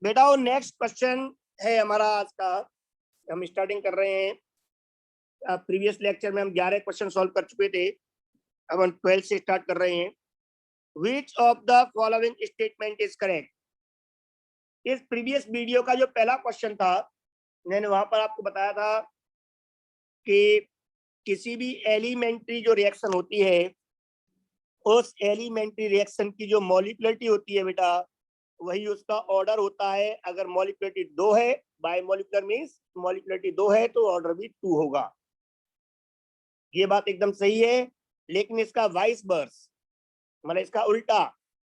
बेटा वो next question है हमारा आज का, हम स्टार्टिंग कर रहे हैं। प्रीवियस लेक्चर में हम 11 क्वेश्चन सॉल्व कर चुके थे, अब हम 12 से स्टार्ट कर रहे हैं। Which of the following statement is correct. इस प्रीवियस वीडियो का जो पहला क्वेश्चन था, मैंने वहां पर आपको बताया था कि किसी भी एलिमेंट्री जो रिएक्शन होती है, उस एलिमेंट्री रिएक्शन की जो मॉलिक्युलरिटी होती है बेटा, वही उसका ऑर्डर होता है। अगर मॉलिक्युलरिटी 2 है, बायमॉलिक्यूलर मींस मॉलिक्युलरिटी 2 है, तो ऑर्डर भी 2 होगा। ये बात एकदम सही है, लेकिन इसका वाइस वर्स, मतलब इसका उल्टा,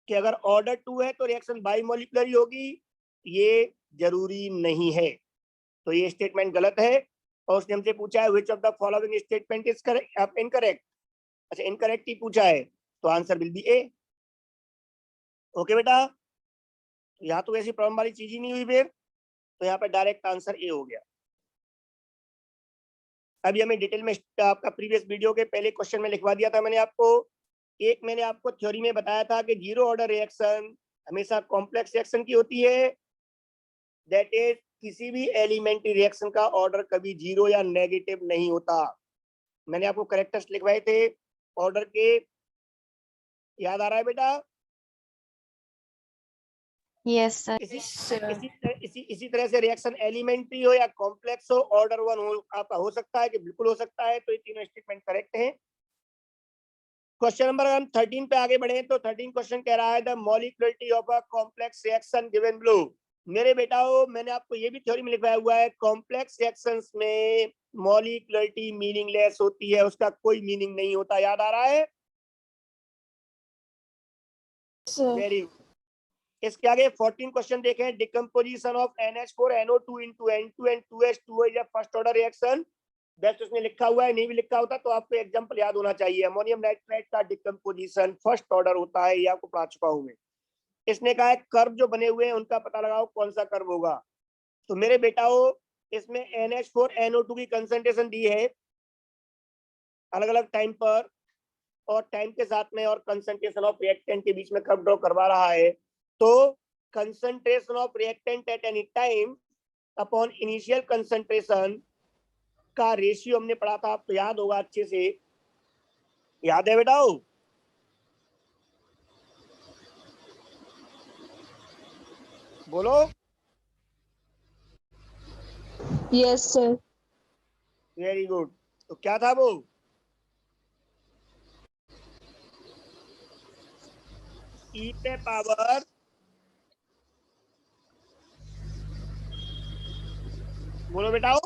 कि अगर ऑर्डर 2 है तो रिएक्शन बायमॉलिक्यूलर ही होगी, ये जरूरी नहीं है। तो ये स्टेटमेंट गलत है। और उसने हमसे पूछा है which of the following statement is correct, incorrect. अच्छा, इनकरेक्ट ही पूछा है, तो answer will be A. Okay बेटा, यहाँ तो ऐसी प्रॉब्लम वाली चीज ही नहीं हुई फिर, तो यहाँ पे डायरेक्ट आंसर ए हो गया। अभी हमें डिटेल में आपका प्रीवियस वीडियो के पहले क्वेश्चन में लिखवा दिया था मैंने आपको। एक मैंने आपको थ्योरी में बताया था कि जीरो ऑर्डर रिएक्शन हमेशा कॉम्प्लेक्स रिएक्शन की होती है। दैट इज किसी भी एलिमेंट्री रिएक्शन का ऑर्डर कभी जीरो या नेगेटिव नहीं होता। मैंने आपको करेक्टर्स लिखवाए थे ऑर्डर के, याद आ रहा है बेटा? Yes sir. इसी तरह से रिएक्शन एलिमेंट्री हो या कॉम्प्लेक्स हो, ऑर्डर 1 हो आपका हो सकता है कि बिल्कुल हो सकता है। तो ये तीनों स्टेटमेंट करेक्ट हैं। क्वेश्चन नंबर हम 13 पे आगे बढ़े तो 13 क्वेश्चन कह रहा है the molecularity of a complex reaction given below. मेरे बेटाओ, मैंने आपको ये भी थ्योरी में लिखवाया हुआ है, कॉम्प्लेक्स रिएक्शंस में मॉलिक्युलरिटी मीनिंगलेस होती है, उसका कोई मीनिंग नहीं होता। याद आ रहा है? Very good. इसके आगे 14 क्वेश्चन देखें। Decomposition of NH4NO2 into N2 and 2H2O is a first order reaction। Best उसने लिखा हुआ है, नहीं भी लिखा होता तो आपको एग्जांपल याद होना चाहिए। अमोनियम नाइट्रेट का डिकम्पोजिशन फर्स्ट ऑर्डर होता है, ये आपको पढ़ा चुका हूं मैं। इसने कहा है कर्व जो बने हुए हैं उनका पता लगाओ कौन सा कर्व होगा। तो मेरे बेटाओ, इसमें NH4NO2 की कंसंट्रेशन दी है अलग अलग टाइम पर, और टाइम के साथ में और कंसंट्रेशन ऑफ रिएक्टेंट के बीच में कर्व ड्रॉ करवा रहा है। तो concentration of reactant at any time upon initial concentration का रेशियो हमने पढ़ा था, आपको याद होगा अच्छे से। याद है बेटाओ? बोलो। Yes sir. Very good. तो क्या था वो? ई पे पावर बोलो बेटाओ,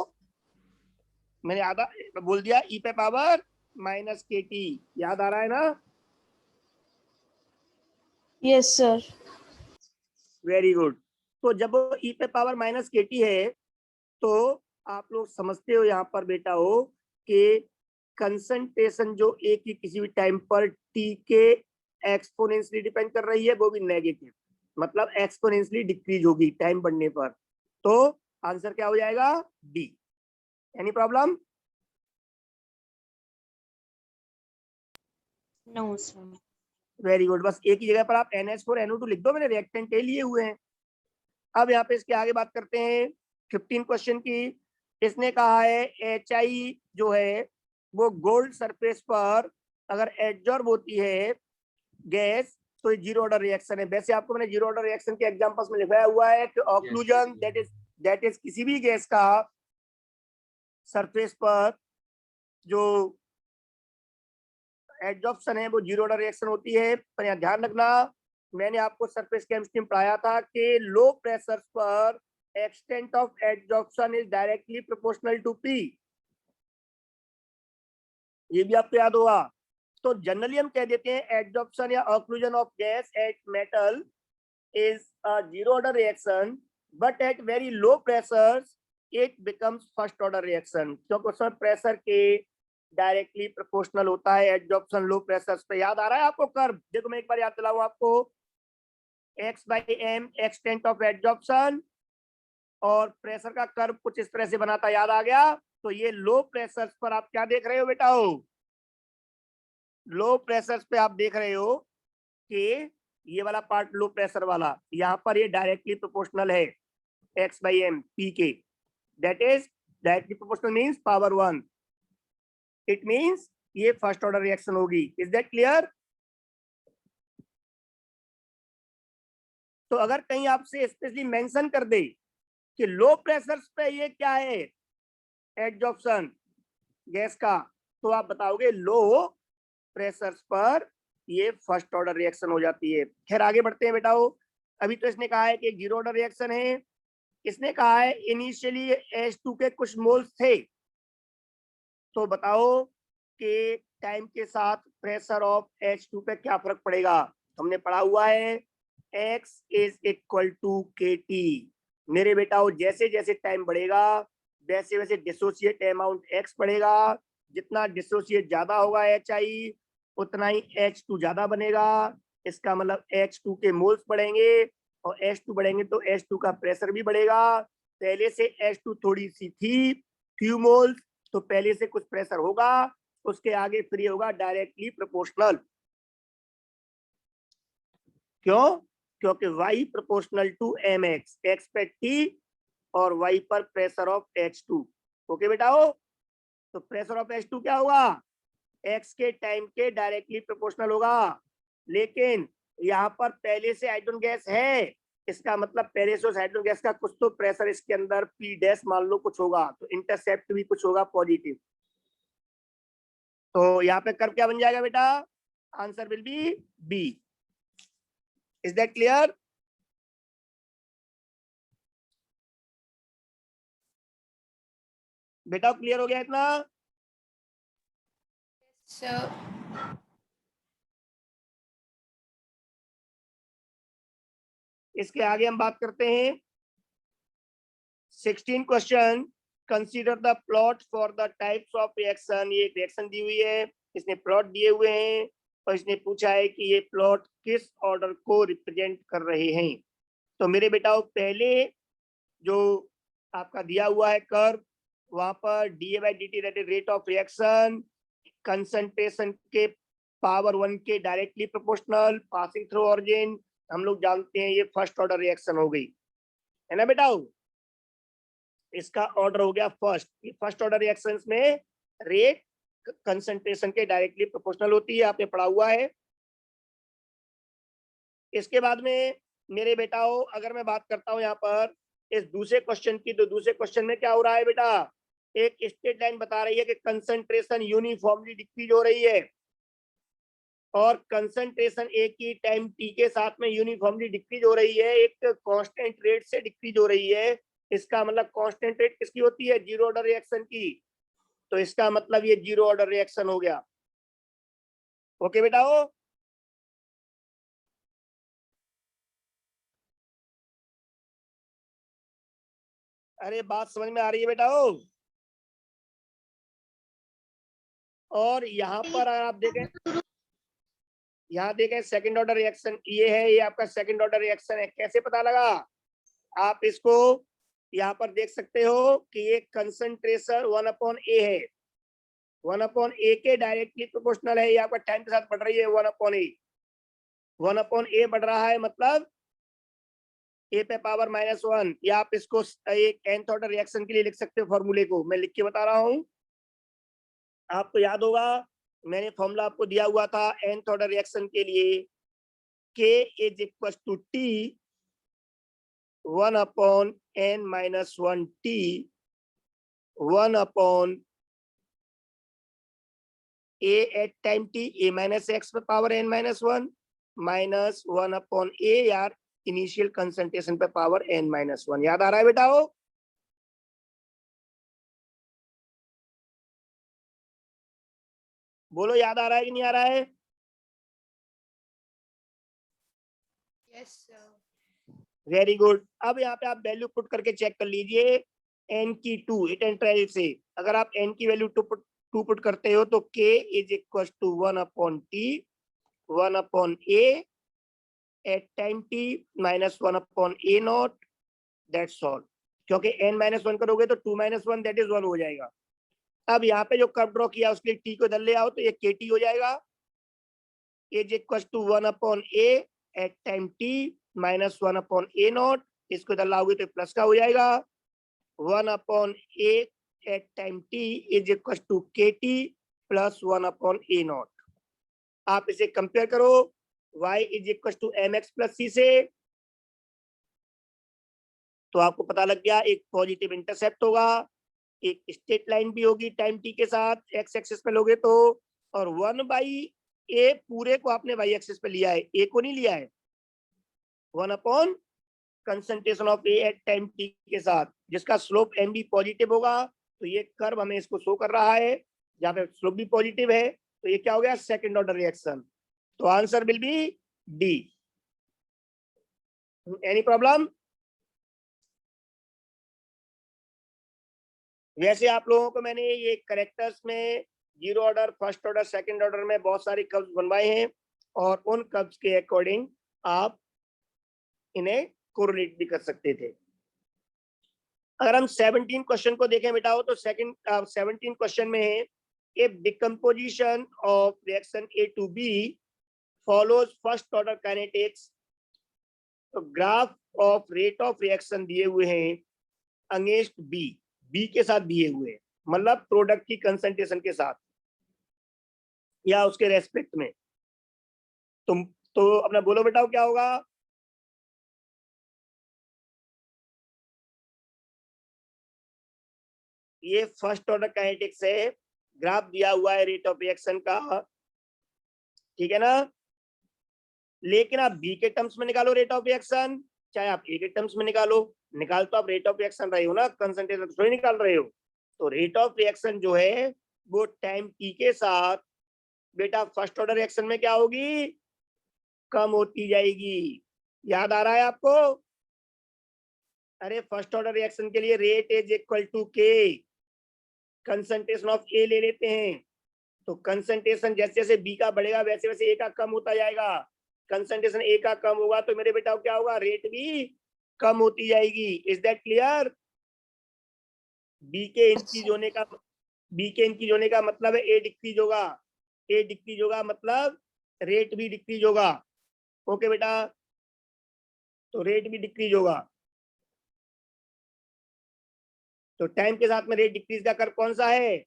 मैंने आधा बोल दिया, ई पे पावर माइनस के टी। याद आ रहा है ना? Yes sir. Very good. तो जब ई पे पावर माइनस के टी है, तो आप लोग समझते हो यहाँ पर बेटा हो कि कंसंट्रेशन जो ए की किसी भी टाइम पर टी के एक्सपोनेंशियली डिपेंड कर रही है, वो भी नेगेटिव, मतलब एक्सपोनेंशियली डिक्रीज होगी टाइम बढ़ने पर। तो आंसर क्या हो जाएगा? D. Any problem? No sir. Very good. बस एक ही जगह पर आप NH4NO2 लिख दो, मैंने रिएक्टेंट ए लिए हुए हैं। अब यहाँ पे इसके आगे बात करते हैं 15 क्वेश्चन की। इसने कहा है HI जो है वो गोल्ड सरफेस पर अगर एडजॉर्ब होती है गैस, तो जीरो ऑर्डर रिएक्शन है। वैसे आपको मैंने जीरो ऑर्डर रिएक्शन के एग्जांपल्स में लिखाया हुआ है कि ऑक्लूजन दैट इज किसी भी गैस का सरफेस पर जो एडजॉर्प्शन है वो जीरो ऑर्डर रिएक्शन होती है। पर यहाँ ध्यान रखना, मैंने आपको सरफेस केमिस्ट्री में पढ़ाया था कि लो प्रेशर पर extent of adsorption is directly proportional to P. ये भी आपको याद होगा। तो जनरली हम कह देते हैं एडजॉर्प्शन या occlusion of gas at metal is a zero order reaction, but at very low pressures it becomes first order reaction, क्योंकि उसमें प्रेशर के डायरेक्टली प्रोपोर्शनल होता है एडजॉर्प्शन लो प्रेशर पे। याद आ रहा है आपको कर्व? देखो मैं एक बार याद दिलाऊं आपको, x/m एक्सटेंट ऑफ एडजॉर्प्शन, और प्रेशर का कर्व कुछ इस तरह से बनाता, याद आ गया? तो ये लो प्रेशर पर आप क्या देख रहे हो बेटा हो? लो प्रेशर पे आप देख रहे हो कि ये वाला पार्ट लो प्रेशर वाला, यहाँ पर ये डायरेक्टली प्रोपोर्शनल है x/m p के, that is directly proportional means power 1, it means ये फर्स्ट ऑर्डर रिएक्शन होगी। Is that clear? तो अगर कहीं आपसे स्पेशली मेंशन कर दे कि लो प्रेशर पे ये क्या है एडजॉर्प्शन गैस का, तो आप बताओगे लो प्रेशर पर ये फर्स्ट ऑर्डर रिएक्शन हो जाती है। खैर आगे बढ़ते हैं बेटाओ। अभी तो इसने कहा है कि एक जीरो ऑर्डर रिएक्शन है, इसने कहा है इनिशियली H2 के कुछ मोल्स थे, तो बताओ कि टाइम के साथ प्रेशर ऑफ H2 पे क्या फर्क पड़ेगा। हमने पढ़ा हुआ है X is equal to KT। मेरे बेटाओ जैसे जैसे टाइम बढ़ेगा वैसे वैसे डिसोसिएट अमाउंट X बढ़ेगा, जितना डिसोसिएट ज्यादा होगा HI उतना ही H2 ज्यादा बनेगा। इसका मतलब H2 के मोल्स बढ़ेंगे और H2 बढ़ेंगे तो H2 का प्रेशर भी बढ़ेगा। पहले से H2 थोड़ी सी थी फ्यू मोल्स, तो पहले से कुछ प्रेशर होगा, उसके आगे फ्री होगा डायरेक्टली प्रोपोर्शनल। क्यों? क्योंकि y proportional to mx, x पे t और y पर प्रेशर ऑफ H2। ओके बेटाओ, तो प्रेशर ऑफ H2 क्या होगा? x के टाइम के डायरेक्टली प्रोपोर्शनल होगा, लेकिन यहाँ पर पहले से हाइड्रोजन गैस है, इसका मतलब पहले से हाइड्रोजन गैस का कुछ तो प्रेशर इसके अंदर P डैश मान लो कुछ होगा, तो इंटरसेप्ट भी कुछ होगा पॉजिटिव। तो यहाँ पे कर्व क्या बन जाएगा बेटा? Answer will be B. Is that clear? बेटा क्लियर हो गया इतना? इसके आगे हम बात करते हैं 16 question. Consider the plot for the types of reaction. ये रिएक्शन दी हुई है, इसने प्लॉट दिए हुए हैं और इसने पूछा है कि ये प्लॉट किस ऑर्डर को रिप्रेजेंट कर रहे हैं। तो मेरे बेटाओ पहले जो आपका दिया हुआ है कर्व, वहां पर dA/dt that is rate of reaction concentration के पावर 1 के directly proportional passing through origin, हम लोग जानते हैं ये फर्स्ट ऑर्डर रिएक्शन हो गई है ना बेटाओ। इसका ऑर्डर हो गया फर्स्ट। फर्स्ट ऑर्डर रिएक्शंस में रेट कंसंट्रेशन के डायरेक्टली प्रोपोर्शनल होती है, आपने पढ़ा हुआ है। इसके बाद में मेरे बेटाओ अगर मैं बात करता हूं यहाँ पर इस दूसरे क्वेश्चन की, तो दूसरे क्वेश्चन में क्या हो रहा है बेटा? एक स्ट्रेट लाइन बता रही है कि कंसंट्रेशन यूनिफॉर्मली डिक्रीज हो रही है और कंसंट्रेशन एक ही टाइम टी के साथ में यूनिफॉर्मली डिक्रीज हो रही है, एक कांस्टेंट रेट से डिक्रीज हो रही है। इसका मतलब कांस्टेंट रेट किसकी होती है? जीरो ऑर्डर रिएक्शन की। तो इसका मतलब ये जीरो ऑर्डर रिएक्शन हो गया। ओके बेटाओ, अरे बात समझ में आ रही है बेटाओ? और यहाँ पर आप देखें, यहाँ देखें सेकंड ऑर्डर रिएक्शन ये है, ये आपका सेकंड ऑर्डर रिएक्शन है। कैसे पता लगा? आप इसको यहाँ पर देख सकते हो कि ये कंसंट्रेशन 1/A है, 1/A के डायरेक्टली प्रोपोर्शनल है। ये आपका टाइम के साथ बढ़ रही है 1/A, 1/A बढ़ रहा है, मतलब A पे पावर -1। या आप इसको एक nth ऑर्डर रिएक्शन के लिए लिख सकते हो, फॉर्मूले को मैं लिख के बता रहा हूँ। आपको याद होगा मैंने फॉर्मूला आपको दिया हुआ था nth ऑर्डर रिएक्शन के लिए, K is equal to T 1/n-1 T 1/A at time T A minus x पे पावर n-1 माइनस 1/A यार इनिशियल कंसंट्रेशन पे पावर n-1। याद आ रहा है बेटा? वो बोलो याद आ रहा है कि नहीं आ रहा है? Yes, sir. Very good. अब यहाँ पे आप वैल्यू पुट करके चेक कर लीजिए n की 2 इट एंड ट्रायल से। अगर आप n की वैल्यू 2 पुट करते हो तो k is equal to 1/T 1/A at time t minus 1/A naught, that's all. क्योंकि n-1 करोगे तो 2-1 दैट इज 1 हो जाएगा। अब यहाँ पे जो कर्व ड्रॉ किया उसके लिए t को इधर ले आओ तो ये kt हो जाएगा, is equal to 1/A at time t minus 1 upon A naught, इसको इधर लाओगे तो प्लस का हो जाएगा, 1 upon A at time t is equal to के t plus 1 upon A naught. आप इसे कंपेयर करो y is equal to m x plus c से, तो आपको पता लग गया एक पॉजिटिव इंटरसेप्ट होगा, एक स्ट्रेट लाइन भी होगी टाइम टी के साथ एक्स एक्सिस पे लोगे तो, और 1/a पूरे को आपने y एक्सिस पे लिया है, a को नहीं लिया है, 1 upon concentration of A at time T के साथ, जिसका स्लोप एम भी पॉजिटिव होगा। तो ये कर्व हमें इसको शो कर रहा है, जहाँ पे स्लोप भी पॉजिटिव है, तो ये क्या हो गया, सेकंड ऑर्डर रिएक्शन। तो answer will B D. Any problem? वैसे आप लोगों को मैंने ये करेक्टर्स में zero order, first order, second order में बहुत सारे कर्व्स बनवाए हैं, और उन कर्व्स के अकॉर्डिंग आप इन्हें कोरिलेट भी कर सकते थे। अगर हम 17 क्वेश्चन को देखें बेटाओ, तो 17 क्वेश्चन में है, if decomposition of reaction A to B follows first order kinetics, तो graph of rate of reaction दिए हुए हैं अगेंस्ट बी के साथ दिए हुए हैं, मतलब प्रोडक्ट की कंसंट्रेशन के साथ या उसके रेस्पेक्ट में। तुम तो अपना बोलो बेटाओ क्या होगा? ये फर्स्ट ऑर्डर काइनेटिक्स है, ग्राफ दिया हुआ है रेट ऑफ रिएक्शन का, ठीक है ना। लेकिन आप बी के टर्म्स में निकालो रेट ऑफ रिएक्शन, चाहे आप ए के टर्म्स में निकालो, निकाल तो आप रेट ऑफ रिएक्शन रहे हो ना, कंसंट्रेशन थोड़ी निकाल रहे हो। तो रेट ऑफ रिएक्शन जो है वो टाइम टी के साथ बेटा फर्स्ट ऑर्डर रिएक्शन में क्या होगी, कम होती जाएगी। याद आ रहा है आपको? अरे फर्स्ट ऑर्डर रिएक्शन के लिए rate is equal to K, concentration of ए ले लेते हैं, तो कंसंट्रेशन जैसे जैसे बी का बढ़ेगा वैसे वैसे ए का कम होता जाएगा, कंसंट्रेशन ए का कम होगा तो मेरे बेटा क्या होगा, रेट भी कम होती जाएगी। Is that clear? बी के इंक्रीज होने का मतलब है ए डिक्रीज होगा, ए डिक्रीज होगा मतलब रेट भी डिक्रीज होगा। ओके बेटा, तो रेट भी डिक्रीज होगा, तो टाइम के साथ में रेट डिक्रीज का कर्व कौन सा है,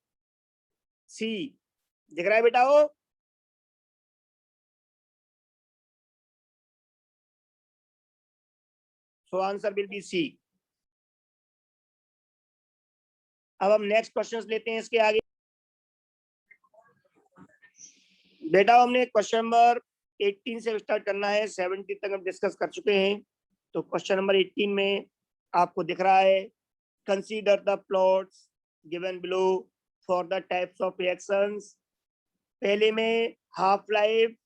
सी, दिख रहा है बेटा वो? So answer will be C. अब हम नेक्स्ट क्वेश्चंस लेते हैं इसके आगे। बेटा हमने क्वेश्चन नंबर 18 से स्टार्ट करना है, 17 तक हम डिस्कस कर चुके हैं। तो क्वेश्चन नंबर 18 में आपको दिख रहा है, consider the plots given below for the types of reactions. पहले में हाफ लाइफ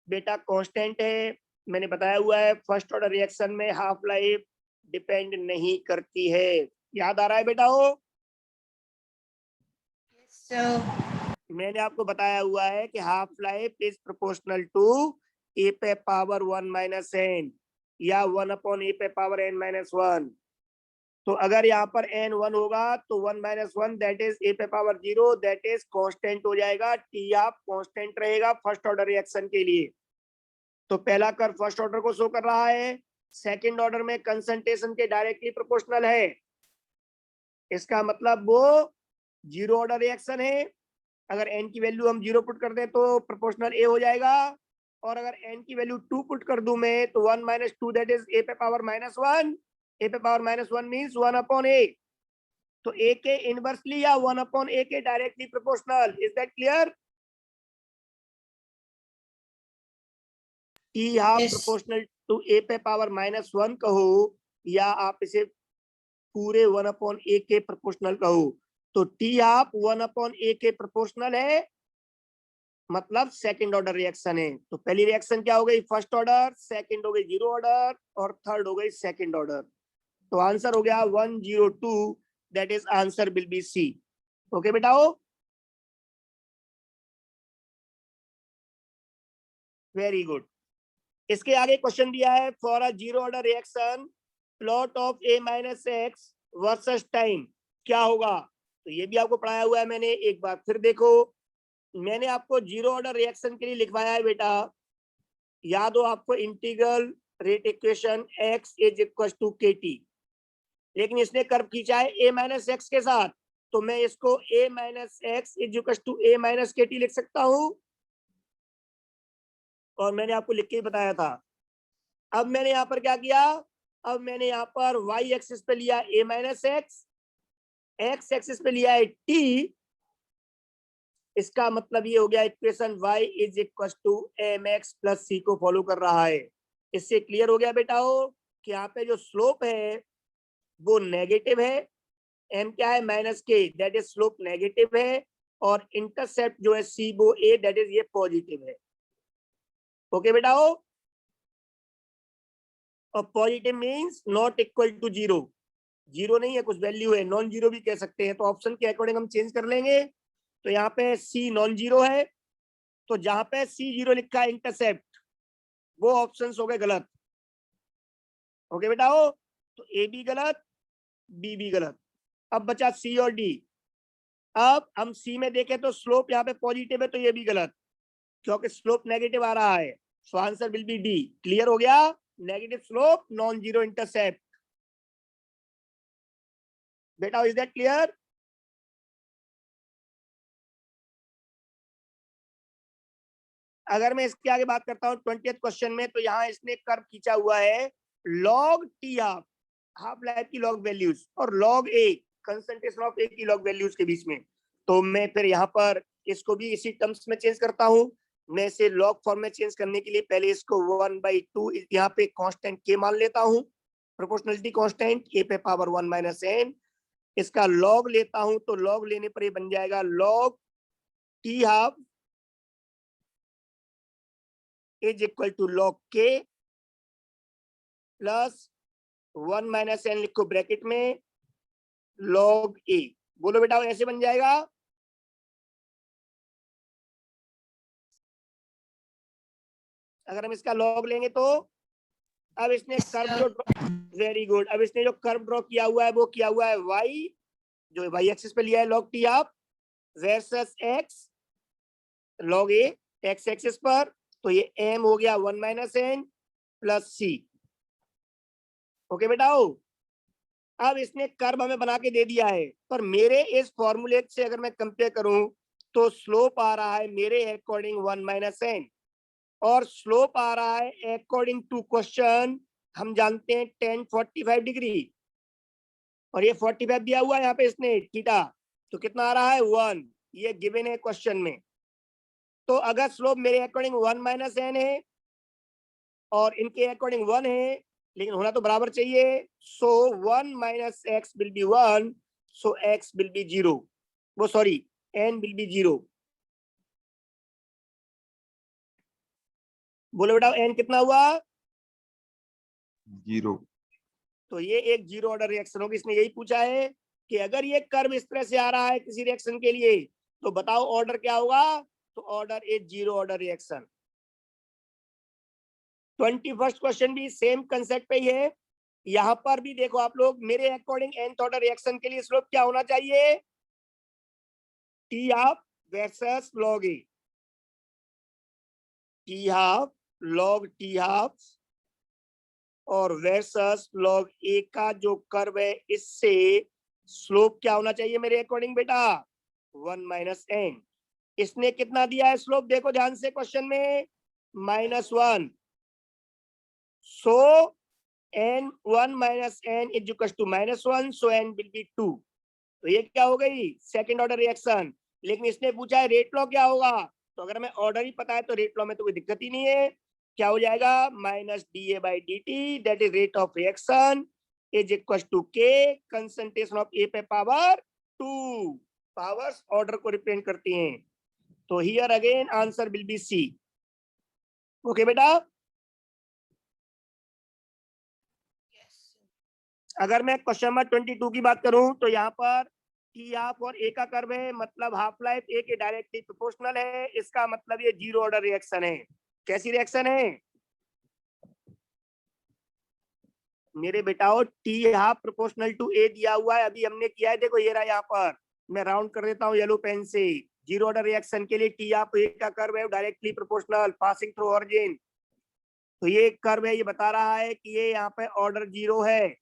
बेटा कांस्टेंट है, मैंने बताया हुआ है फर्स्ट ऑर्डर रिएक्शन में हाफ लाइफ डिपेंड नहीं करती है। याद आ रहा है बेटा वो? Yes, sir. मैंने आपको बताया हुआ है कि half life is proportional to A पे पावर 1 माइनस एन या 1 अपॉन ए पे पावर n माइनस 1। तो अगर यहाँ पर n 1 होगा तो 1 माइनस 1 दैट इज ए पे पावर 0, दैट इज कांस्टेंट हो जाएगा, टी आप कांस्टेंट रहेगा फर्स्ट ऑर्डर रिएक्शन के लिए। तो पहला कर्व फर्स्ट ऑर्डर को शो कर रहा है, सेकंड ऑर्डर में कंसंट्रेशन के डायरेक्टली प्रोपोर्शनल है, इसका मतलब वो जीरो ऑर्डर रिएक्शन है। अगर n की वैल्यू हम 0 पुट कर दें तो प्रोपोर्शनल a हो जाएगा, और अगर n की वैल्यू 2 पुट कर दूं मैं तो 1 माइनस 2 दैट इज a पे पावर माइनस 1, a पे power minus 1 means 1 upon a, तो a के इनवर्सली या 1 अपॉन a के directly proportional. Is that clear? t half Yes. Proportional to a पे पावर माइनस 1 कहो, या आप इसे पूरे 1 अपॉन a के प्रोपोर्शनल कहो। तो टी हाफ 1 अपॉन a के प्रोपोर्शनल है, मतलब सेकंड ऑर्डर रिएक्शन है। तो पहली रिएक्शन क्या हो गई, फर्स्ट ऑर्डर, सेकंड हो गई जीरो ऑर्डर, और थर्ड हो गई सेकंड ऑर्डर। तो आंसर हो गया 102, that is answer will be C. Okay बेटाओ, वेरी गुड। इसके आगे क्वेश्चन दिया है, for a zero order reaction plot of a minus x versus time क्या होगा। तो ये भी आपको पढ़ाया हुआ है मैंने, एक बार फिर देखो। मैंने आपको जीरो ऑर्डर रिएक्शन के लिए लिखवाया है बेटा, याद हो आपको integral rate equation x is equal to के टी, लेकिन इसने कर्व खींचा है a माइनस एक्स के साथ, तो मैं इसको a minus X is equal to a minus K T लिख सकता हूं, और मैंने आपको लिख के ही बताया था। अब मैंने यहाँ पर क्या किया, अब मैंने यहाँ पर y एक्सिस पे लिया a minus x, x axis पे लिया है t, इसका मतलब ये हो गया equation y is equal to m x plus c को फॉलो कर रहा है। इससे क्लियर हो गया बेटाओ कि यहाँ पे जो स्लोप है वो नेगेटिव है, m क्या है माइनस के, दैट इज स्लोप नेगेटिव है, और इंटरसेप्ट जो है c वो a दैट इज ये पॉजिटिव है। ओके बेटाओ, और positive means not equal to zero, zero नहीं है, कुछ वैल्यू है, नॉन जीरो भी कह सकते हैं, तो ऑप्शन के अकॉर्डिंग हम चेंज कर लेंगे। तो यहाँ पे c नॉन जीरो है, तो जहां पे c जीरो लिखा है इंटरसेप्ट, वो ऑप्शंस हो गए गलत। ओके बेटाओ, तो ए भी गलत, बी भी गलत। अब बचा सी और डी। अब हम सी में देखें तो स्लोप यहाँ पे पॉजिटिव है, तो ये भी गलत, क्योंकि स्लोप नेगेटिव आ रहा है, सो answer will B D. Clear हो गया, negative slope non zero intercept. बेटा इज दैट क्लियर? अगर मैं इसके आगे बात करता हूँ 20th क्वेश्चन में, तो यहाँ इसने कर्व खींचा हुआ है लॉग टी हाफ लाइफ की लॉग वैल्यूज और लॉग ए कंसंट्रेशन ऑफ ए की लॉग वैल्यूज के बीच में। तो मैं फिर यहाँ पर इसको भी इसी टर्म्स में चेंज करता हूँ। मैं इसे लॉग फॉर्म में चेंज करने के लिए पहले इसको 1/2 यहाँ पे कांस्टेंट के मान लेता हूँ, प्रोपोर्शनलिटी कांस्टेंट ए पे पावर 1 माइनस एन। इसका लॉग लेता हूँ, तो लॉग लेने पर ये बन जाएगा log T half is equal to log K plus 1 minus N लिखो ब्रैकेट में लॉग ए। बोलो बेटा ऐसे बन जाएगा। अगर हम इसका लॉग लेंगे तो अब इसने कर्व जो वेरी गुड, अब इसने जो कर्व ड्रॉ किया हुआ है वो किया हुआ है वाई, जो वाई एक्सिस पे लिया है लॉग टी आप, वर्सेस एक्स लॉग ए एक्स एक्सिस पर, तो ये एम हो गया 1 माइनस एन प्लस सी। ओके बेटाओ, अब इसने कर्व हमें बना के दे दिया है, पर मेरे इस फॉर्मूले से अगर मैं कंपेयर करूं तो स्लोप आ रहा है मेरे अकॉर्डिंग 1 माइनस एन, और स्लोप आ रहा है अकॉर्डिंग टू क्वेश्चन हम जानते हैं 1045 डिग्री, और ये 45 दिया हुआ है यहाँ पे इसने थीटा, तो कितना आ रहा है 1, ये गिवन है क्वेश्चन में। तो अगर स्लोप मेरे अकॉर्डिंग 1 माइनस एन है और इनके अकॉर्डिंग 1 है, लेकिन होना तो बराबर चाहिए, सो 1 minus x will be 1, so x will be 0, वो सॉरी एन विल बी 0। बोलो बेटा एन कितना हुआ? 0। तो ये एक जीरो ऑर्डर रिएक्शन होगी। इसने यही पूछा है कि अगर ये कर्व इस तरह से आ रहा है किसी रिएक्शन के लिए, तो बताओ ऑर्डर क्या होगा? तो order is zero order reaction. 21st question भी सेम कंसेप्ट पे ही है। यहां पर भी देखो आप लोग, मेरे अकॉर्डिंग nth ऑर्डर रिएक्शन के लिए स्लोप क्या होना चाहिए? T half versus log A, t half log T half और वर्सेस लॉग ए का जो कर्व है, इससे स्लोप क्या होना चाहिए मेरे अकॉर्डिंग बेटा? 1 माइनस एन। इसने कितना दिया है स्लोप, देखो ध्यान से क्वेश्चन में, -1, so n 1 minus n is equal to -1, so n will be 2। तो ये क्या हो गई? Second order reaction. लेकिन इसने पूछा है रेट लॉ क्या होगा, तो अगर हमें ऑर्डर ही पता है तो रेट लॉ में तो कोई दिक्कत ही नहीं है। क्या हो जाएगा? -da/dt, that is rate of reaction, is equal to K concentration of A पे पावर 2। पावर्स ऑर्डर को रिप्रेजेंट करती हैं, तो here again answer will be C. Okay बेटा, Yes. अगर मैं क्वेश्चन नंबर 22 की बात करूं तो यहाँ पर टी हाफ और ए का कर्व है, मतलब हाफ लाइफ ए के डायरेक्टली प्रोपोर्शनल है, इसका मतलब ये जीरो ऑर्डर रिएक्शन है। कैसी रिएक्शन है मेरे बेटाओ? टी हाफ प्रोपोर्शनल टू ए दिया हुआ है, अभी हमने किया है, देखो ये रहा, यहाँ पर मैं राउंड कर देता हूँ येलो पेन से। जीरो ऑर्डर रिएक्शन के लिए टी हाफ ए का कर्व है directly proportional passing through origin, तो ये कर्व है, ये बता रहा है कि ये यहाँ पे ऑर्डर 0 है।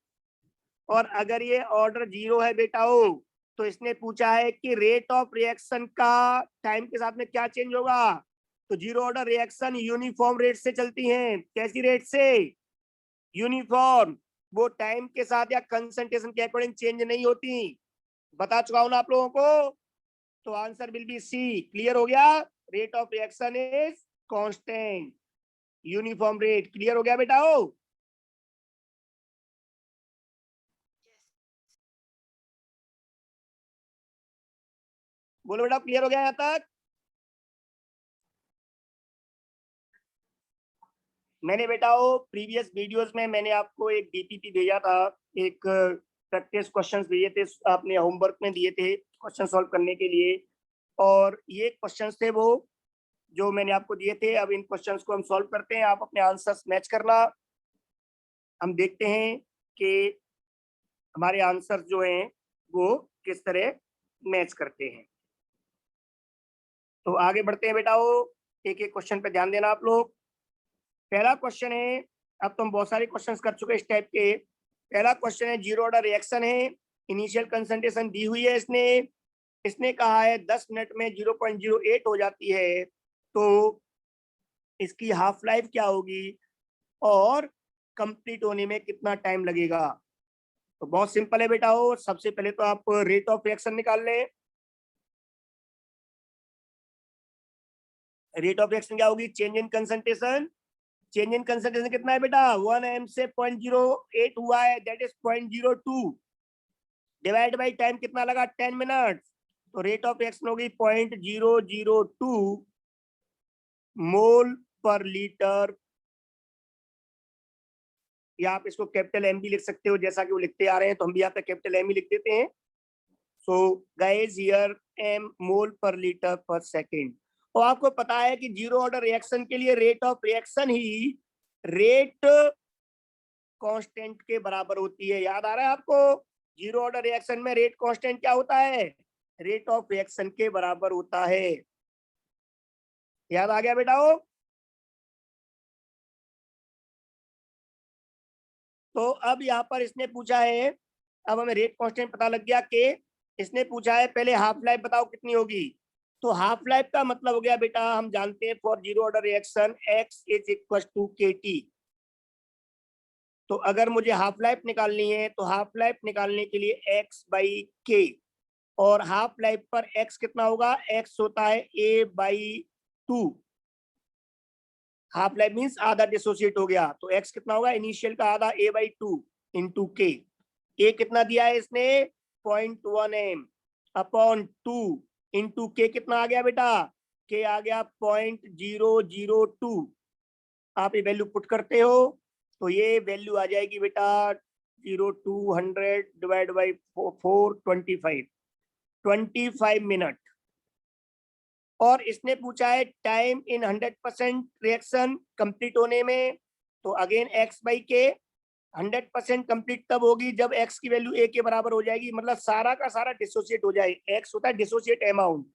और अगर ये ऑर्डर 0 है बेटाओ, तो इसने पूछा है कि रेट ऑफ रिएक्शन का टाइम के साथ में क्या चेंज होगा। तो 0 ऑर्डर रिएक्शन यूनिफॉर्म रेट से चलती हैं। कैसी रेट से? यूनिफॉर्म। वो टाइम के साथ या कंसंट्रेशन के अकॉर्डिंग चेंज नहीं होती। बता चुका हूं ना आप लोगों को। तो answer will be C. Clear हो गया? Rate of reaction is constant, uniform rate. Clear हो गया बेटाओ? Yes. बोलो बेटा, क्लियर हो गया यहाँ तक? मैंने बेटाओ प्रीवियस वीडियोस में मैंने आपको एक डीपीपी भेजा था, एक प्रैक्टिस क्वेश्चंस भेजे थे, आपने होमवर्क में दिए थे क्वेश्चन सॉल्व करने के लिए। और ये क्वेश्चंस थे वो जो मैंने आपको दिए थे। अब इन क्वेश्चंस को हम सॉल्व करते हैं, आप अपने आंसर्स मैच करना। हम देखते हैं कि हमारे आंसर्स जो हैं वो किस तरह मैच करते हैं। तो आगे बढ़ते हैं बेटाओ, एक एक क्वेश्चन पे ध्यान देना आप लोग। पहला क्वेश्चन है, अब तो हम बहुत सारे क्वेश्चंस कर चुके हैं इस टाइप के। पहला क्वेश्चन है, 0 ऑर्डर रिएक्शन है, इनिशियल कंसंट्रेशन दी हुई है। इसने कहा है 10 मिनट में 0.08 हो जाती है, तो इसकी हाफ लाइफ क्या होगी और कंप्लीट होने में कितना टाइम लगेगा। तो बहुत सिंपल है बेटा हो। सबसे पहले तो आप रेट ऑफ रिएक्शन निकाल लें। रेट ऑफ रिएक्शन क्या होगी? Change in concentration. Change in concentration कितना है बेटा? 1 m से 0.08 हुआ है, that is 0.02 divide by time कितना लगा? 10 मिनट। तो रेट ऑफ रिएक्शन होगी 0.002 मोल पर लीटर, या आप इसको कैपिटल एम भी लिख सकते हो, जैसा कि वो लिखते आ रहे हैं तो हम भी यहाँ पे कैपिटल एम ही लिख देते हैं। सो गाइस हियर एम मोल पर लीटर पर सेकेंड। और आपको पता है कि 0 ऑर्डर रिएक्शन के लिए रेट ऑफ रिएक्शन ही रेट कांस्टेंट के बराबर होती है। याद आ रहा है आपको? 0 ऑर्डर रिएक्शन में रेट कांस्टेंट क्या होता है? रेट ऑफ रिएक्शन के बराबर होता है। याद आ गया बेटा? हो तो अब यहाँ पर इसने पूछा है, अब हमें रेट कांस्टेंट पता लग गया कि इसने पूछा है पहले हाफ लाइफ बताओ कितनी होगी। तो हाफ लाइफ का मतलब हो गया बेटा, हम जानते हैं for 0 order reaction x is equal to kT। तो अगर मुझे हाफ लाइफ निकालनी है तो हाफ लाइफ निकालने के लिए x बाई के, और हाफ लाइफ पर x कितना होगा? x होता है a/2। हाफ लाइफ मीन्स आधा डिसोसिएट हो गया, तो x कितना होगा? इनिशियल का आधा a/2 इंटू के। ए कितना दिया है इसने? 0.1 m अपॉन 2 इंटू के कितना आ गया बेटा? के आ गया 0.002। आप ये वैल्यू पुट करते हो तो ये वैल्यू आ जाएगी बेटा 0 200 डिवाइड बाई 4 25 मिनट। और इसने पूछा है टाइम इन 100% रिएक्शन कंप्लीट होने में। तो अगेन x बाई के 100% कंप्लीट तब होगी जब x की वैल्यू a के बराबर हो जाएगी, मतलब सारा का सारा डिसोसिएट हो जाए। x होता है डिसोसिएट अमाउंट।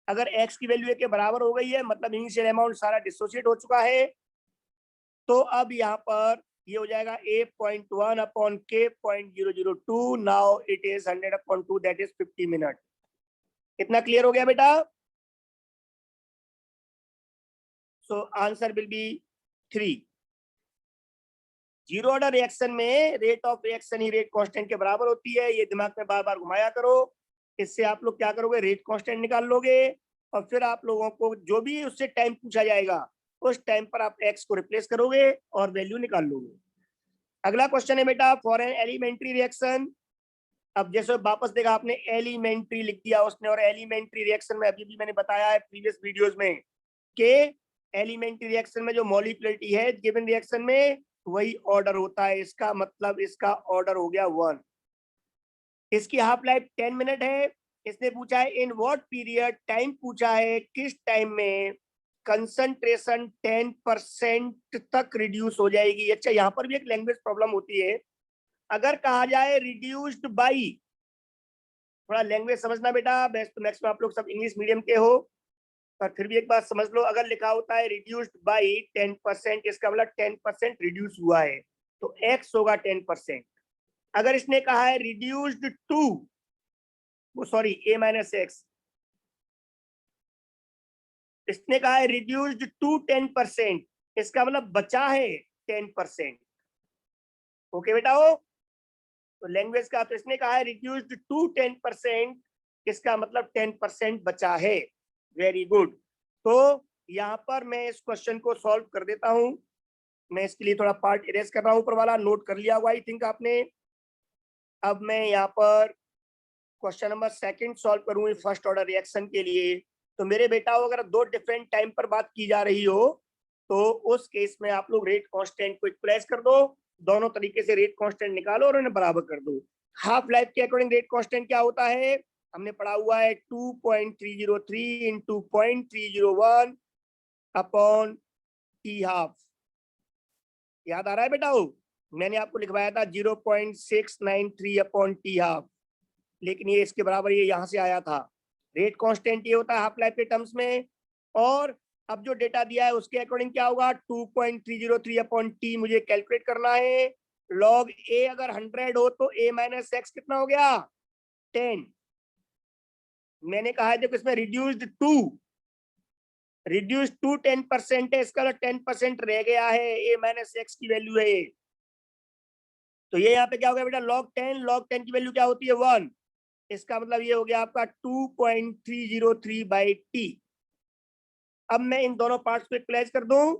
अगर x की वैल्यू a के बराबर हो गई है मतलब इनिशियल अमाउंट सारा डिसोसिएट हो चुका है। तो अब यहाँ पर ये हो जाएगा a.1 upon k 0.002। Now it is 100/2 that is 50 minute. कितना क्लियर हो गया बेटा? So answer will be 3। 0 order reaction में रेट ऑफ रिएक्शन ही रेट कांस्टेंट के बराबर होती है। ये दिमाग में बार बार घुमाया करो। इससे आप लोग क्या करोगे? रेट कांस्टेंट निकाल लोगे, और फिर आप लोगों को जो भी उससे टाइम पूछा जाएगा उस टाइम पर आप एक्स को रिप्लेस करोगे और वैल्यू निकाल लोगे। अगला क्वेश्चन है बेटा, फॉर एन एलिमेंट्री रिएक्शन। अब जैसे वापस देखा आपने एलिमेंट्री लिख दिया उसने, और एलिमेंट्री रिएक्शन में अभी भी मैंने बताया है प्रीवियस वीडियोस में कि एलिमेंट्री रिएक्शन में जो मॉलिक्युलरिटी है गिवन रिएक्शन में वही ऑर्डर होता है। इसका मतलब इसका ऑर्डर हो गया 1। इसकी हाफ लाइफ 10 मिनट है। इसने पूछा है इन व्हाट पीरियड, टाइम पूछा है किस टाइम में कंसंट्रेशन 10% तक रिड्यूस हो जाएगी। अच्छा, यहाँ पर भी एक लैंग्वेज प्रॉब्लम होती है। अगर कहा जाए रिड्यूस्ड बाई, थोड़ा लैंग्वेज समझना बेटा। बेस्ट तो मैक्सिमम आप लोग सब इंग्लिश मीडियम के हो, पर फिर भी एक बात समझ लो, अगर लिखा होता है रिड्यूस्ड बाई 10%, इसका मतलब 10% रिड्यूस हुआ है, तो x होगा 10%। अगर इसने कहा है रिड्यूस्ड टू, वो सॉरी a माइनस एक्स, इसने कहा है रिड्यूस्ड टू 10%, इसका मतलब बचा है 10%। ओके बेटा हो, तो लैंग्वेज का, तो इसने कहा है रिड्यूस्ड टू 10%, इसका मतलब 10% बचा है। Very good. तो यहाँ पर मैं इस क्वेश्चन को सॉल्व कर देता हूं। मैं इसके लिए थोड़ा पार्ट इरेज कर रहा हूं, ऊपर वाला नोट कर लिया हुआ आई थिंक आपने। अब मैं यहाँ पर क्वेश्चन नंबर सेकंड सॉल्व करूंगी फर्स्ट ऑर्डर रिएक्शन के लिए। तो मेरे बेटा हो, अगर दो डिफरेंट टाइम पर बात की जा रही हो, तो उस केस में आप लोग रेट कांस्टेंट को इक्वलाइज कर दो, दोनों तरीके से रेट कांस्टेंट निकालो और उन्हें बराबर कर दो। हाफ लाइफ के अकॉर्डिंग रेट कांस्टेंट क्या होता है, हमने पढ़ा हुआ है 2.303 इंटू 0.301 अपॉन टी हाफ। याद आ रहा है बेटा हो, मैंने आपको लिखवाया था 0.693 अपॉन टी हाफ, लेकिन ये इसके बराबर ये यहाँ से आया था। रेट कांस्टेंट ये होता है हाफ लाइफ के टर्म्स में। और अब जो डेटा दिया है उसके अकॉर्डिंग क्या होगा, 2.303 अपॉन टी मुझे कैलकुलेट करना है। लॉग ए अगर 100 हो तो a माइनस एक्स कितना हो गया, 10। मैंने कहा है देखो इसमें रिड्यूस टू 10% है, इसका 10% रह गया है, a माइनस एक्स की वैल्यू है ये। तो ये यहाँ पे क्या हो गया बेटा, log 10 की वैल्यू क्या होती है 1, इसका मतलब ये हो गया आपका 2.303 बाई टी। अब मैं इन दोनों पार्ट्स को इक्वलाइज कर दूं,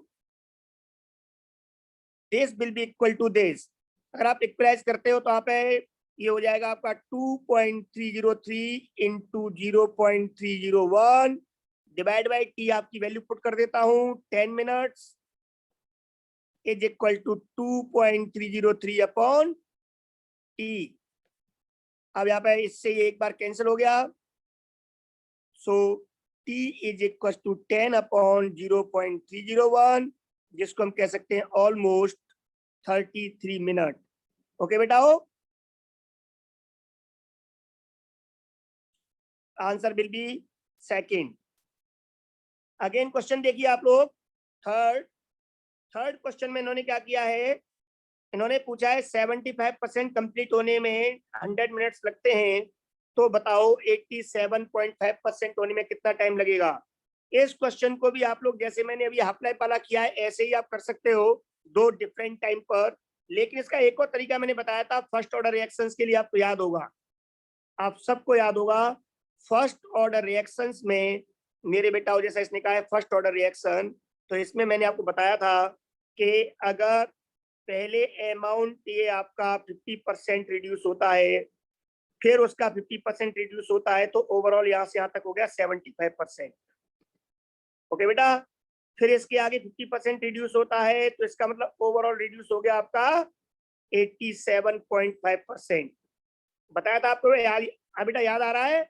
this will be equal to this. अगर आप इक्वलाइज करते हो तो यहाँ पे ये हो जाएगा आपका 2.303 इंटू 0.301 डिवाइड बाई टी, आपकी वैल्यू पुट कर देता हूं 10 minutes is equal to 2.303 upon T. अब यहाँ पे इससे ये एक बार कैंसिल हो गया, so t is equal to 10 upon 0.301, जिसको हम कह सकते हैं ऑलमोस्ट 33 मिनट। ओके बेटा हो, answer will B second. Again question देखिए आप लोग, थर्ड क्वेश्चन में इन्होंने क्या किया है, इन्होंने पूछा है 75% कंप्लीट होने में 100 मिनट्स लगते हैं, तो बताओ 87.5% होने में कितना टाइम लगेगा। इस क्वेश्चन को भी आप लोग जैसे मैंने अभी हाफ लाइफ वाला किया है ऐसे ही आप कर सकते हो, दो डिफरेंट टाइम पर। लेकिन इसका एक और तरीका मैंने बताया था फर्स्ट ऑर्डर रिएक्शंस के लिए, आपको याद होगा, आप सबको याद होगा, फर्स्ट ऑर्डर रिएक्शंस में मेरे बेटा जैसा इसने कहा है फर्स्ट ऑर्डर रिएक्शन, तो इसमें मैंने आपको बताया था कि अगर पहले अमाउंट ये आपका 50% रिड्यूस होता है, फिर उसका 50% रिड्यूस होता है, तो ओवरऑल यहाँ से यहाँ तक हो गया 75%। ओके बेटा, फिर इसके आगे 50% रिड्यूस होता है, तो इसका मतलब ओवरऑल रिड्यूस हो गया आपका 87.5%। बताया था आपको, याद बेटा याद आ रहा है,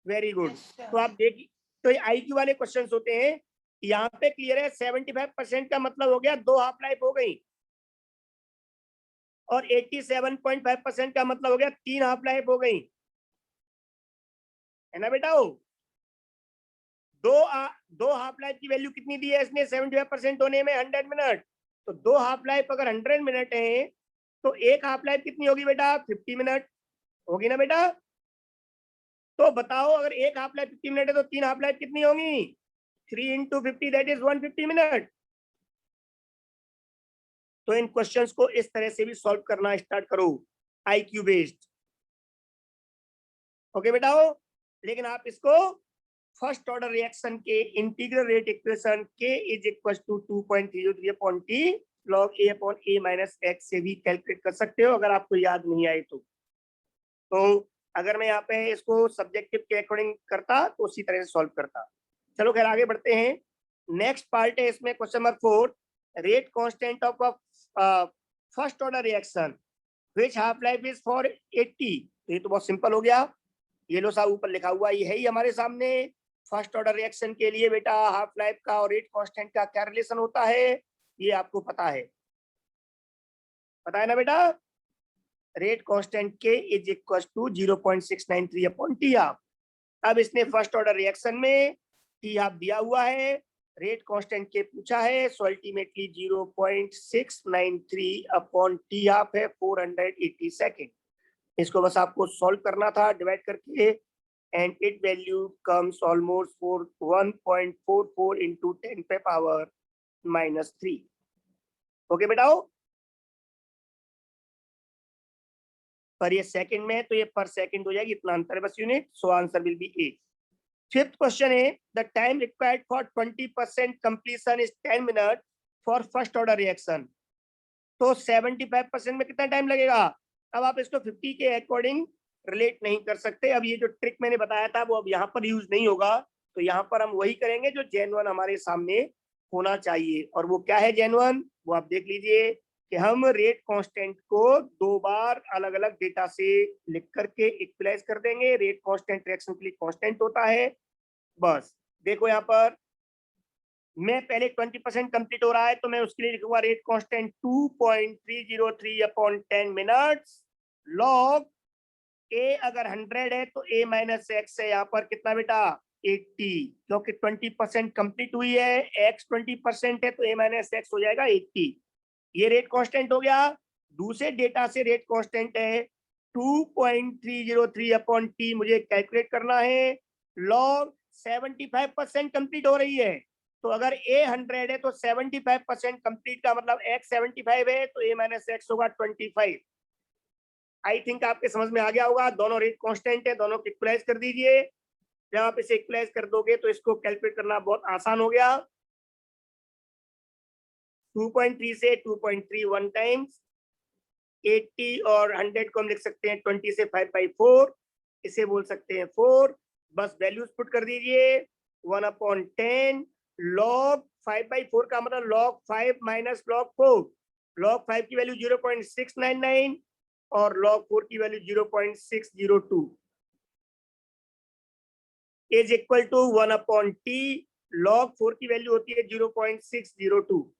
वेरी गुड। Yes, sir. तो आप देखिए, तो ये IQ वाले क्वेश्चंस होते हैं, यहाँ पे क्लियर है 75% का मतलब हो गया 2 हाफ लाइफ हो गई, और 87.5% का मतलब हो गया 3 हाफ लाइफ हो गई, है ना बेटा। दो हाफ लाइफ की वैल्यू कितनी दी है इसने 75% होने में 100 मिनट, तो 2 हाफ लाइफ अगर 100 मिनट है तो एक हाफ लाइफ कितनी होगी बेटा 50 मिनट होगी ना बेटा। तो बताओ अगर एक हाफ लाइफ 50 मिनट है तो 3 हाफ लाइफ कितनी होगी, 3 इंटू 50 दैट इज 150 मिनट। तो इन क्वेश्चंस को इस तरह से भी सॉल्व करना स्टार्ट करो, IQ बेस्ड। ओके बेटा हो, लेकिन आप इसको फर्स्ट ऑर्डर रिएक्शन के integral rate equation k is equal to 2.303 upon t log a upon a minus X से भी कैलकुलेट कर सकते हो, अगर आपको याद नहीं आए तो अगर मैं यहाँ पे इसको सब्जेक्टिव के अकॉर्डिंग करता तो उसी तरह से सॉल्व करता। चलो खैर आगे बढ़ते हैं, नेक्स्ट पार्ट है इसमें question number 4, rate constant of first order reaction which half life is for 80। तो ये तो बहुत सिंपल हो गया, ये लो साहब ऊपर लिखा हुआ ये है ही हमारे सामने। फर्स्ट ऑर्डर रिएक्शन के लिए बेटा हाफ लाइफ का और रेट कांस्टेंट का क्या रिलेशन होता है, ये आपको पता है ना बेटा। Rate constant k is equal to 0.693 upon T half. अब इसने फर्स्ट ऑर्डर रिएक्शन में टी हाफ दिया हुआ है, रेट कांस्टेंट के पूछा है, so ultimately 0.693 upon T half है 480 सेकेंड। इसको बस आपको सॉल्व करना था डिवाइड करके, and it value comes almost 1.44 into 10 पे पावर -3। ओके बेटाओ, पर ये सेकंड में है तो ये पर सेकंड हो जाएगी, इतना अंतर है बस unit, so answer will be A. Fifth question है the time required for 20% completion इज 10 minute for first order reaction. तो 75% में कितना टाइम लगेगा? अब आप इसको 50 के अकॉर्डिंग रिलेट नहीं कर सकते। अब ये जो ट्रिक मैंने बताया था वो अब यहाँ पर यूज नहीं होगा, तो यहाँ पर हम वही करेंगे जो जेन्युइन हमारे सामने होना चाहिए। और वो क्या है जेन्युइन, वो आप देख लीजिए कि हम रेट कांस्टेंट को 2 बार अलग अलग डेटा से लिख करके इक्वलाइज कर देंगे। रेट कांस्टेंट रिएक्शन के लिए कांस्टेंट होता है। बस देखो यहाँ पर मैं पहले 20% कंप्लीट हो रहा है तो मैं उसके लिए लिखूंगा rate constant 2.303 upon 10 minutes log A अगर 100 है तो a माइनस एक्स है यहाँ पर कितना बेटा 80, क्योंकि 20% कंप्लीट हुई है, x 20% है तो a माइनस एक्स हो जाएगा 80। ये रेट कांस्टेंट हो गया। दूसरे डेटा से रेट कांस्टेंट है 2.303 अपॉन टी मुझे कैलकुलेट करना है, लॉग 75% कंप्लीट हो रही है, तो अगर a 100 है तो 75% कंप्लीट का मतलब x 75 है तो a माइनस एक्स होगा 25। आई थिंक आपके समझ में आ गया होगा। दोनों रेट कांस्टेंट है, दोनों को इक्वलाइज कर दीजिए। जब आप इसे इक्वलाइज कर दोगे तो इसको कैलकुलेट करना बहुत आसान हो गया। 2.3 से 2.31 टाइम्स 80 और 100 को हम लिख सकते हैं 20 से 5/4, इसे बोल सकते हैं 4। बस वैल्यूज पुट कर दीजिए 1/10 लॉग 5/4 का मतलब लॉग 5 माइनस लॉग 4। लॉग 5 की वैल्यू 0.699 और log 4 की value 0.602 is equal to 1/t। log 4 की वैल्यू होती है 0.602।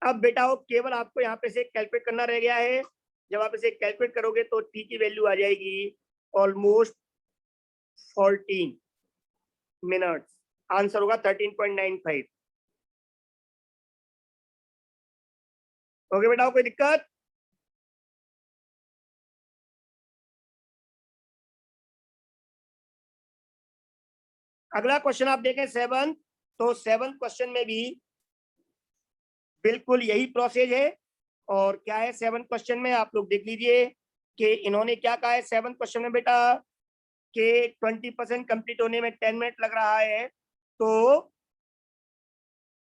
अब बेटा हो केवल आपको यहाँ पे से कैलकुलेट करना रह गया है। जब आप इसे कैलकुलेट करोगे तो t की वैल्यू आ जाएगी ऑलमोस्ट 14 मिनट्स। आंसर होगा 13.95। ओके बेटा, कोई दिक्कत? अगला क्वेश्चन आप देखें 7, तो 7 क्वेश्चन में भी बिल्कुल यही प्रोसेस है। और क्या है 7 क्वेश्चन में आप लोग देख लीजिए कि इन्होंने क्या कहा है 7 क्वेश्चन में बेटा कि 20% कंप्लीट होने में 10 मिनट लग रहा है, तो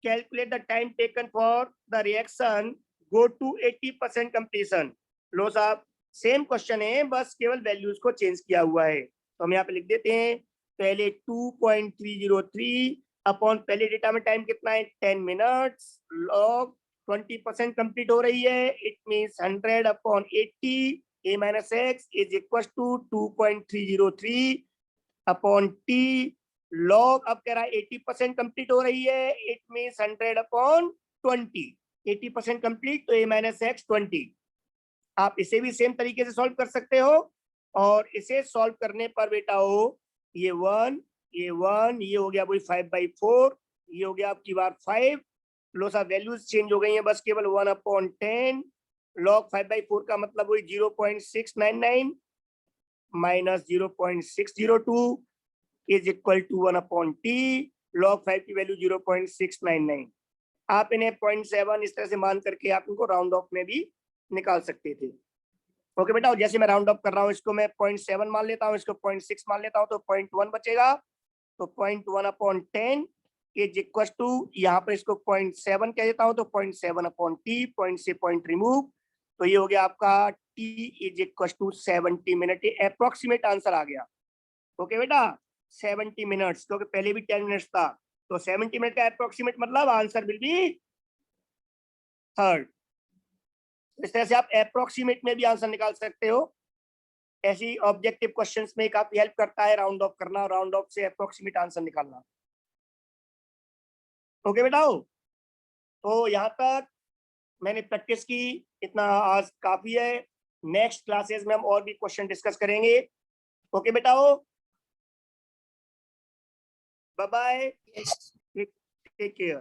calculate the time taken for the reaction go to 80% completion. लो साहब सेम क्वेश्चन है, बस केवल वैल्यूज को चेंज किया हुआ है। तो हम यहाँ पे लिख देते हैं पहले 2.303 अपॉन पहले डेटा में टाइम कितना है 10 मिनट्स लॉग 20% कंप्लीट हो रही है, it means 100 upon 80 a minus X is equal to 2.303 upon t log अब कह रहा है 80% कंप्लीट हो रही है, इट मींस 100 अपॉन 20। 80% कंप्लीट तो a माइनस एक्स 20। आप इसे भी सेम तरीके से सॉल्व कर सकते हो, और इसे सॉल्व करने पर बेटा हो ये 1 ये 1 ये हो गया वही 5/4, ये हो गया आपकी बार 5। लो सा वैल्यूज चेंज हो गई हैं, बस केवल 1/10 लॉग 5/4 का मतलब वही 0.699 minus 0.602 is equal to 1/t log 5 की वैल्यू 0.699। आप इन्हें 0.7 इस तरह से मान करके आप इनको राउंड ऑफ में भी निकाल सकते थे। ओके बेटा, जैसे मैं राउंड ऑफ कर रहा हूँ इसको मैं 0.7 मान लेता हूँ, इसको 0.6 मान लेता हूँ तो 0.1 बचेगा। तो 0.1/10 इज इक्वल टू यहाँ पर इसको 0.7 कह देता हूँ तो 0.7/t, पॉइंट से पॉइंट रिमूव, तो ये हो गया आपका t is equal to 70 minute. Approximate answer आ गया। ओके बेटा 70 मिनट्स, क्योंकि पहले भी 10 मिनट्स था, तो 70 मिनट का अप्रोक्सीमेट मतलब आंसर विल बी थर्ड। इस तरह से आप अप्रोक्सीमेट में भी आंसर निकाल सकते हो। ऐसी ऑब्जेक्टिव क्वेश्चंस में काफी हेल्प करता है राउंड ऑफ करना, राउंड ऑफ से अप्रोक्सीमेट आंसर निकालना। ओके बेटा। तो यहाँ तक मैंने प्रैक्टिस की, इतना आज काफी है। नेक्स्ट क्लासेस में हम और भी क्वेश्चन डिस्कस करेंगे। ओके बेटाओ, bye bye, Yes. Take care.